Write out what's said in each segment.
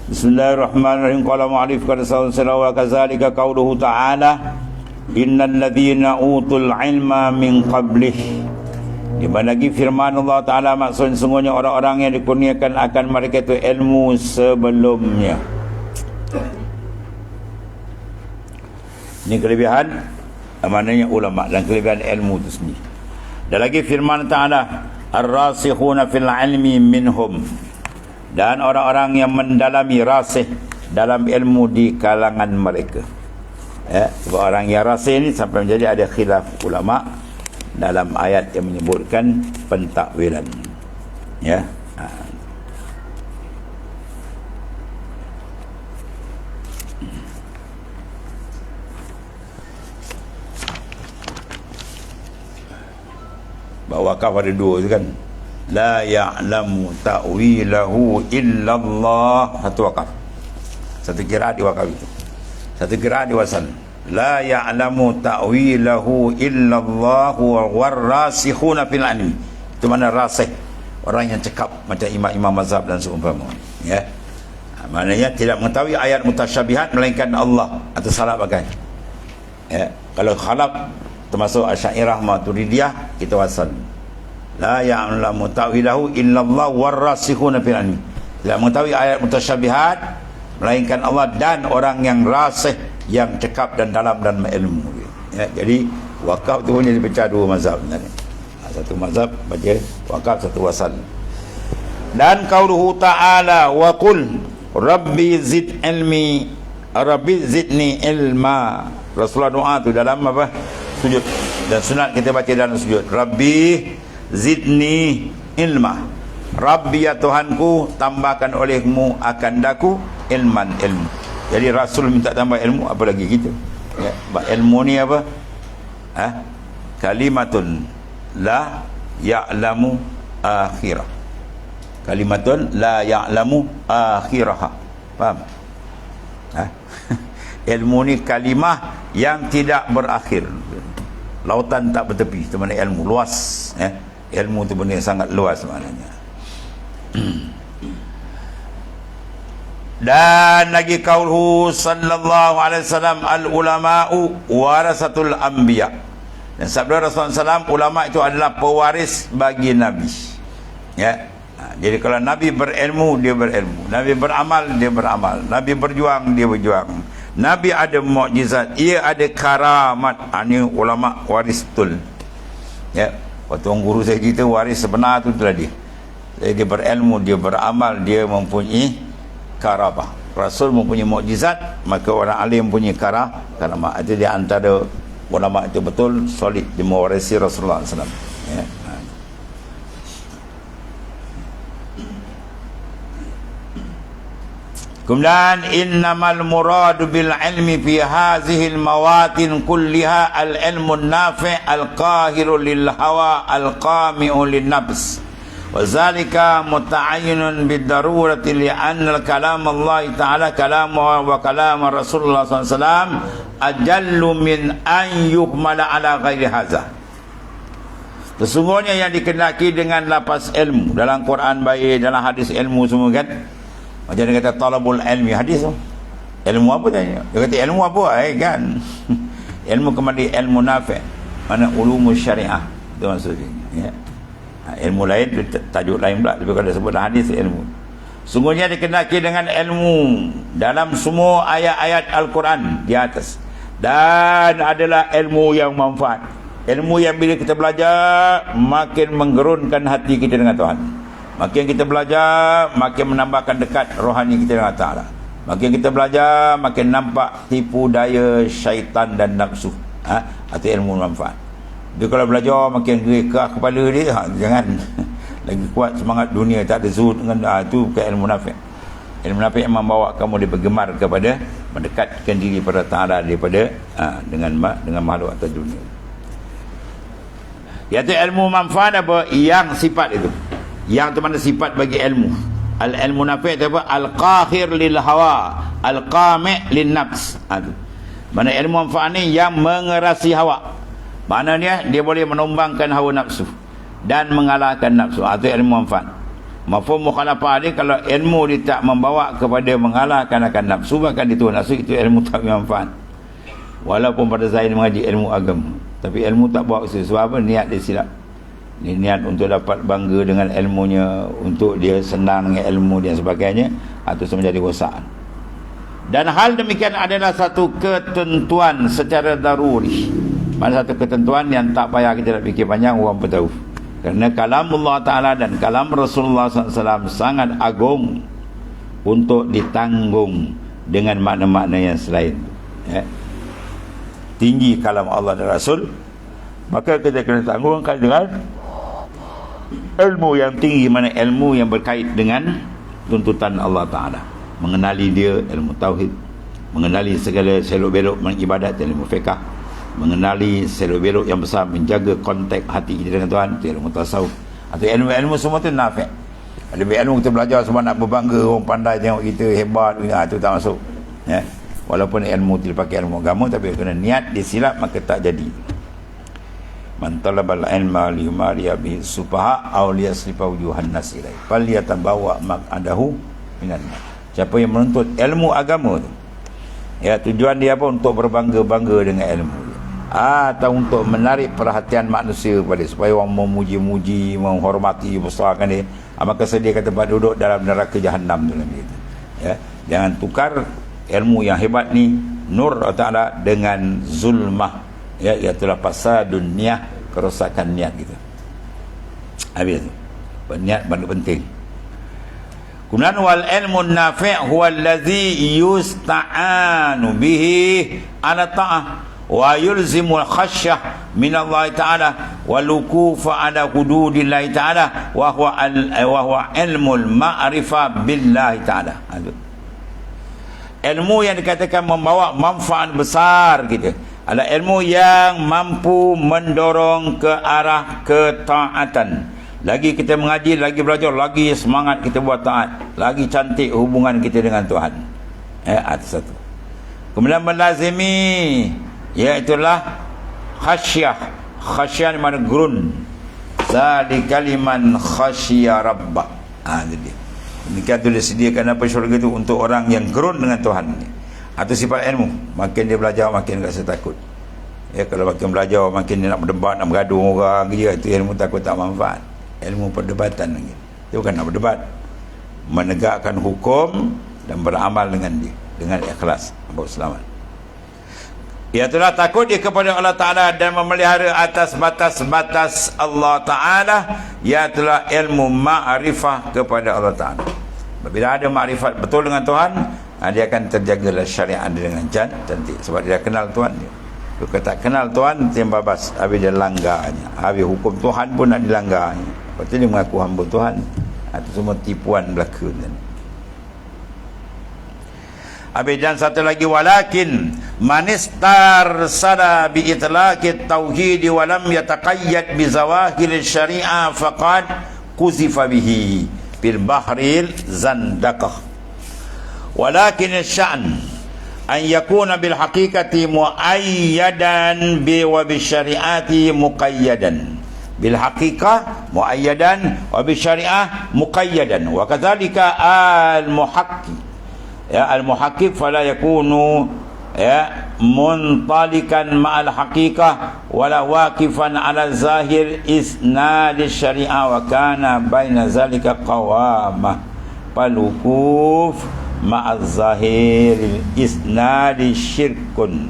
Bismillahirrahmanirrahim. Qala mu'allif qad sallallahu wa kadzalika qauluhu ta'ala innal ladzina utul ilma min qablih. Di mana lagi firman Allah Ta'ala, maksud sungguhnya orang-orang yang dikurniakan akan mereka itu ilmu sebelumnya. Ini kelebihan maknanya ulama dan kelebihan ilmu itu sendiri. Dan lagi firman Ta'ala ar-rasikhuna fil ilmi minhum, dan orang-orang yang mendalami rasih dalam ilmu di kalangan mereka. Sebab orang yang rasih ini sampai menjadi ada khilaf ulama dalam ayat yang menyebutkan pentakwilan. Bahawa wakaf ada dua tu kan. La ya'lamu ta'wilahu illallah. Satu wakaf. Satu kiraat di wakaf itu. Satu kiraat di wasal. La ya'lamu ta'wilahu illallah warrasikhuna fil ilmi. Itu mana rasih, orang yang cekap macam imam-imam mazhab dan seumpama. Maknanya tidak mengetahui ayat mutasyabihat melainkan Allah atau salah bagai. Kalau khalaf termasuk Asy'ariyah Maturidiyah, kita wasal. La ya'lamu ta'wilahu illallah warrasikhuna fil ilmi. Tidak mengetahui ayat mutasyabihat melainkan Allah dan orang yang rasih, yang cekap dan dalam dan ilmu. Jadi wakaf tu punya dipecah dua mazhab sebenarnya. Satu mazhab baca wakaf, satu wasal. Dan qauluhu ta'ala wa qul rabbi zid ilmi, rabbi zidni ilma. Rasulullah doa tu dalam apa? Sujud. Dan sunat kita baca dalam sujud, rabbi zidni ilma. Rabbi ya Tuhanku, tambahkan olehmu akan daku ilman, ilmu. Jadi Rasul minta tambah ilmu, apa lagi kita? Ilmu ni apa? Kalimatun la ya'lamu akhirah. Kalimatun la ya'lamu akhirah. Faham? Ilmu ni kalimah yang tidak berakhir. Lautan tak bertepi. Itu mana ilmu luas. Ilmu tu benda yang sangat luas maknanya. Dan lagi qauluhu sallallahu alaihi wasallam al-ulama'u warasatul anbiya. Dan sabda Rasulullah SAW, ulama itu adalah pewaris bagi Nabi. Jadi kalau Nabi berilmu, dia berilmu. Nabi beramal, dia beramal. Nabi berjuang, dia berjuang. Nabi ada mukjizat, ia ada karamat. Ini ulama waris betul. Waktu orang guru saya cerita, waris sebenar tu itulah dia. Jadi dia berilmu, dia beramal, dia mempunyai karamah. Rasul mempunyai mukjizat, maka orang alim mempunyai karamah. Itu dia antara ulama itu betul solid, dia mewarisi Rasulullah SAW. Kemudian innamal muradu bil ilmi fi hadhihi al mawatin kulliha al ilmu nafi' al qahiru lil hawa al qami'u lin nafs. Wazalika muta'ayyinun bidarurati li'anna kalam Allah Ta'ala kalamu wa kalam Rasulullah SAW ajallu min an yuhmala ala ghairi hadza. Sesungguhnya yang dikenaki dengan lapas ilmu dalam Quran baik, dalam hadis ilmu semua kan. Macam dia kata talabul ilmi, hadis tu. Ilmu apa tanya? Dia kata ilmu apa? Kan. Ilmu kembali ilmu nafi'. Mana ulumus syariah. Itu maksudnya. Ilmu lain, tajuk lain pula. Tapi kalau disebut hadis, ilmu. Sungguhnya dikenaki dengan ilmu dalam semua ayat-ayat Al-Quran di atas. Dan adalah ilmu yang manfaat. Ilmu yang bila kita belajar, makin menggerunkan hati kita dengan Tuhan. Makin kita belajar, makin menambahkan dekat rohani kita dengan Ta'ala. Makin kita belajar, makin nampak tipu daya syaitan dan nafsu. Atau ilmu manfaat. Dia kalau belajar makin gerikah kepala dia, jangan. Lagi kuat semangat dunia, tak ada zuhud dengan itu bukan ilmu nafi'. Ilmu nafi' membawa kamu bergemar kepada mendekatkan diri pada Ta'ala daripada dengan makhluk atau dunia. Iaitu ilmu manfaat apa? Yang sifat itu. Yang tu mana sifat bagi ilmu. Al-ilmu nafi' itu apa? Al-qahir lil hawa, al-qami' lin nafs. Mana ilmu manfaat ni yang mengerasi hawa. Maknanya dia boleh menumbangkan hawa nafsu dan mengalahkan nafsu. Itu ilmu manfaat. Mafhum mukhalafah ni, kalau ilmu dia tak membawa kepada mengalahkan akan nafsu, bahkan itu nafsu, itu ilmu tak bermanfaat. Walaupun pada saya mengaji ilmu agama, tapi ilmu tak bawa ke situ. Sebab apa? Niat dia silap. Dia niat untuk dapat bangga dengan ilmunya, untuk dia senang dengan ilmu dan sebagainya, atau menjadi rosak. Dan hal demikian adalah satu ketentuan secara daruri. Mana satu ketentuan yang tak payah kita nak fikir panjang, orang pun tahu. Kerana kalam Allah Ta'ala dan kalam Rasulullah SAW sangat agung untuk ditanggung dengan makna-makna yang selain. Tinggi kalam Allah dan Rasul, maka kita kena tanggungkan dengan ilmu yang tinggi, mana ilmu yang berkait dengan tuntutan Allah Ta'ala. Mengenali dia, ilmu tauhid. Mengenali segala selok-belok ibadat, ilmu fiqah. Mengenali selok-belok yang besar, menjaga kontak hati kita dengan Tuhan, itu ilmu tasawuf. Atau ilmu-ilmu semua tu nafi'. Ada ilmu kita belajar semua nak berbangga, orang pandai tengok kita hebat, itu tak masuk. Walaupun ilmu tidak pakai ilmu agama, tapi kena niat disilap, maka tak jadi. Man talabal ilma liyumariya bihi sufaha aw liyasrifa wujuhan nas ilai falyatabawa maq'adahu minan nar. Siapa yang menuntut ilmu agama tu, tujuan dia apa? Untuk berbangga-bangga dengan ilmu dia, atau untuk menarik perhatian manusia kepada, supaya orang memuji-muji, menghormati, besarkan dia, maka sediakan tempat duduk dalam neraka jahanam dalam itu. Jangan tukar ilmu yang hebat ni, nur Allah Ta'ala, dengan zulmah, iaitulah fasadun niyah, kerosakan niat kita. Habis tu, niat paling penting. Kemudian wal ilmu nafi' huwa allazi yusta'anu bihi ala ta'ah wa yulzimul khasyah min Allah Ta'ala wal wuqufa ala hududillahi Ta'ala wa huwa ilmul ma'rifah billahi Ta'ala. Ilmu yang dikatakan membawa manfaat besar kita adalah ilmu yang mampu mendorong ke arah ketaatan. Lagi kita mengaji, lagi belajar, lagi semangat kita buat taat, lagi cantik hubungan kita dengan Tuhan. Itu satu. Kemudian melazimi, iaitulah khasyah. Khasyah ni mana gerun. Zalika liman khasyiya rabbah. Jadi demikian tu disediakan apa syurga itu untuk orang yang gerun dengan Tuhan ni. Atau sifat ilmu, makin dia belajar makin rasa takut. Kalau makin belajar makin dia nak berdebat, nak bergaduh orang dia, itu ilmu takut tak manfaat. Ilmu perdebatan lagi, itu bukan nak berdebat, menegakkan hukum dan beramal dengan dia dengan ikhlas, baru selamat. Iaitulah takut dia kepada Allah Ta'ala dan memelihara atas batas-batas Allah Ta'ala, iaitulah ilmu ma'rifah kepada Allah Ta'ala. Bila ada ma'rifat betul dengan Tuhan, dia akan terjagalah syariat dia dengan cantik, sebab dia dah kenal Tuhan dia. Kalau tak kenal Tuhan, dia babas, habis dia langgarnya, habis hukum Tuhan pun nak dilanggarnya. Lepas tu dia mengaku hamba Tuhan. Itu semua tipuan belaka. Habis, dan satu lagi, walakin manistar sada bi itlaqit tauhid wa lam yataqayyad bi zawahir syariah faqad kuzifa bihi bil bahril zandaqah. Walakin asyan an yakuna bil haqiqati muayyadan bi wa bi syariati muqayyadan. Bil haqiqah muayyadan wa bi syariah muqayyadan. Wa kadzalika al muhaqqi, al muhaqqi fala yakunu muntalikan ma'al haqiqah wala waqifan ala zahir isnad syariah wa kana baina zalika qawamah palukuf ma'az zahir isnad syirkun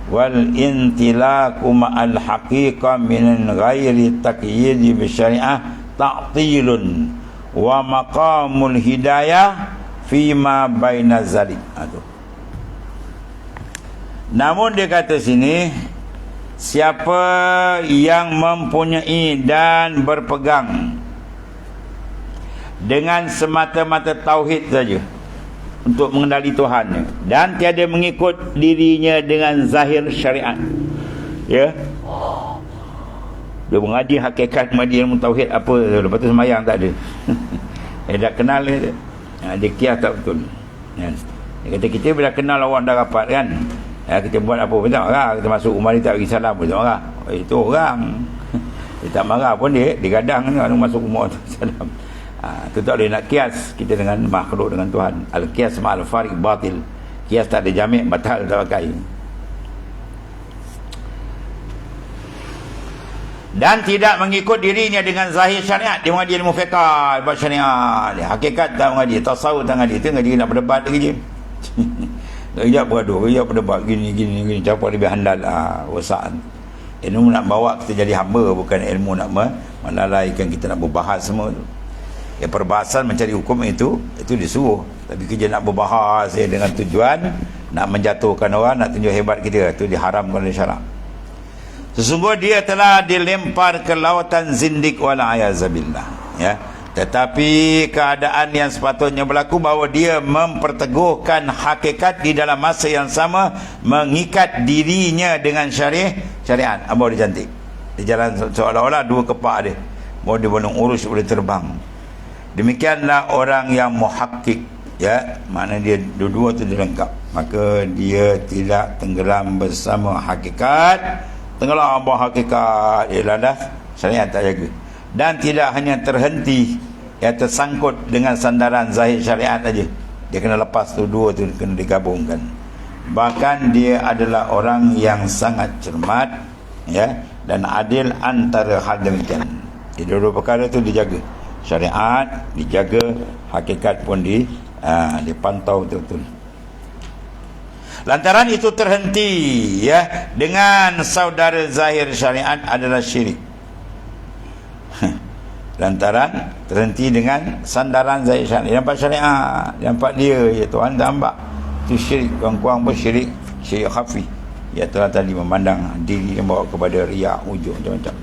wal intilaku ma'al haqiqah min ghairi taqyid bi syariah ta'tilun wa maqamul hidayah fima baina zalik. Namun dia kata sini, siapa yang mempunyai dan berpegang dengan semata-mata tauhid saja untuk mengenali Tuhan dan tiada mengikut dirinya dengan zahir syariat, dia mengaji hakikat madi ilmu tauhid apa, lepas tu semayang tak ada. Dah kenal dia, dia kias tak betul. Dia kata kita bila kenal orang dah rapat kan, kita buat apa pun tak marah, kita masuk rumah dia tak bagi salam pun tak marah. Itu orang dia tak marah pun, dia gadang kan, masuk rumah tu salam. Itu tak boleh nak kias kita dengan makhluk dengan Tuhan. Al-qiyas ma'al fariq batil. Kias tak ada jami', batal, tak pakai. Dan tidak mengikut dirinya dengan zahir syariat. Dia mengaji ilmu fiqah, buat syariat. Dia hakikat tak mengaji, tasawuf tak mengaji. Itu ngaji nak berdebat lagi je. Kejap bergaduh, kejap berdebat gini, siapa lebih handal. Wasak. Ilmu nak bawa kita jadi hamba, bukan ilmu nak melalaikan kita nak berbahas semua tu. Ya, perbahasan mencari hukum itu disuruh. Tapi kerja nak berbahas dengan tujuan nak menjatuhkan orang, nak tunjuk hebat kita, itu diharamkan oleh syarak. Sesungguhnya dia telah dilempar ke lautan zindik wala ayazabillah, ya. Tetapi keadaan yang sepatutnya berlaku bahawa dia memperteguhkan hakikat di dalam masa yang sama, mengikat dirinya dengan syariat. Abang dia cantik. Dia jalan seolah-olah dua kepak dia. Bahawa dia boleh urus, boleh terbang. Demikianlah orang yang muhakkik, ya, makna dia dua-dua tu dia lengkap. Maka dia tidak tenggelam bersama hakikat. Tenggelam abang hakikat, ialah dah syariat tak jaga. Dan tidak hanya terhenti, ya, tersangkut dengan sandaran zahir syariat saja. Dia kena lepas tu, dua tu kena digabungkan. Bahkan dia adalah orang yang sangat cermat, ya, dan adil antara hal demikian. Jadi dua-dua perkara tu dijaga. Syariat dijaga, hakikat pun dipantau betul-betul. Lantaran itu terhenti, ya, dengan saudara zahir syariat adalah syirik. Lantaran terhenti dengan sandaran zahir syariat, nampak syariat, nampak dia, ya, Tuhan tak nampak. Itu syirik, kurang-kurang pun syirik khafi. Ya, telah tadi memandang diri yang bawa kepada riak, ujung, macam-macam.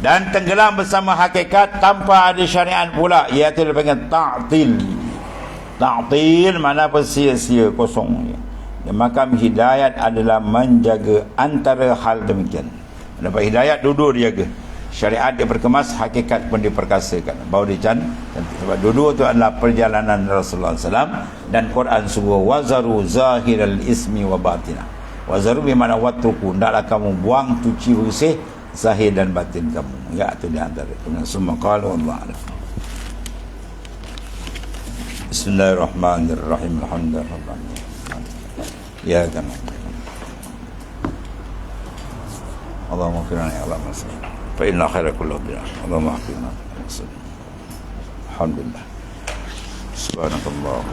Dan tenggelam bersama hakikat tanpa ada syariat pula, iaitu dipanggil ta'til. Ta'til mana apa? Sia-sia, kosong. Dan makam hidayat adalah menjaga antara hal demikian. Dapat hidayat, duduk dijaga. Syariat dia perkemas, hakikat pun diperkasakan. Bahawa dia cantik. Sebab duduk itu adalah perjalanan Rasulullah SAW. Dan Quran suruh wazaru zahiral ismi wa batina. Wazaru bermakna watruku, hendaklah kamu buang, cuci, bersih zahir dan batin kamu. Ya, itu di antara. Semua qala wallahu a'lam. Bismillahirrahmanirrahim. Alhamdulillah. Ya kamu. Allahumma firna ya Allah masya. Fa inna khaira kullu billah. Allahumma firna. Alhamdulillah. Subhanallah.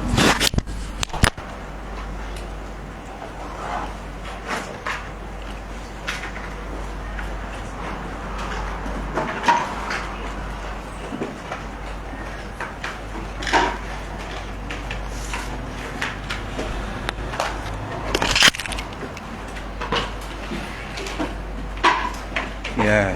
Ya,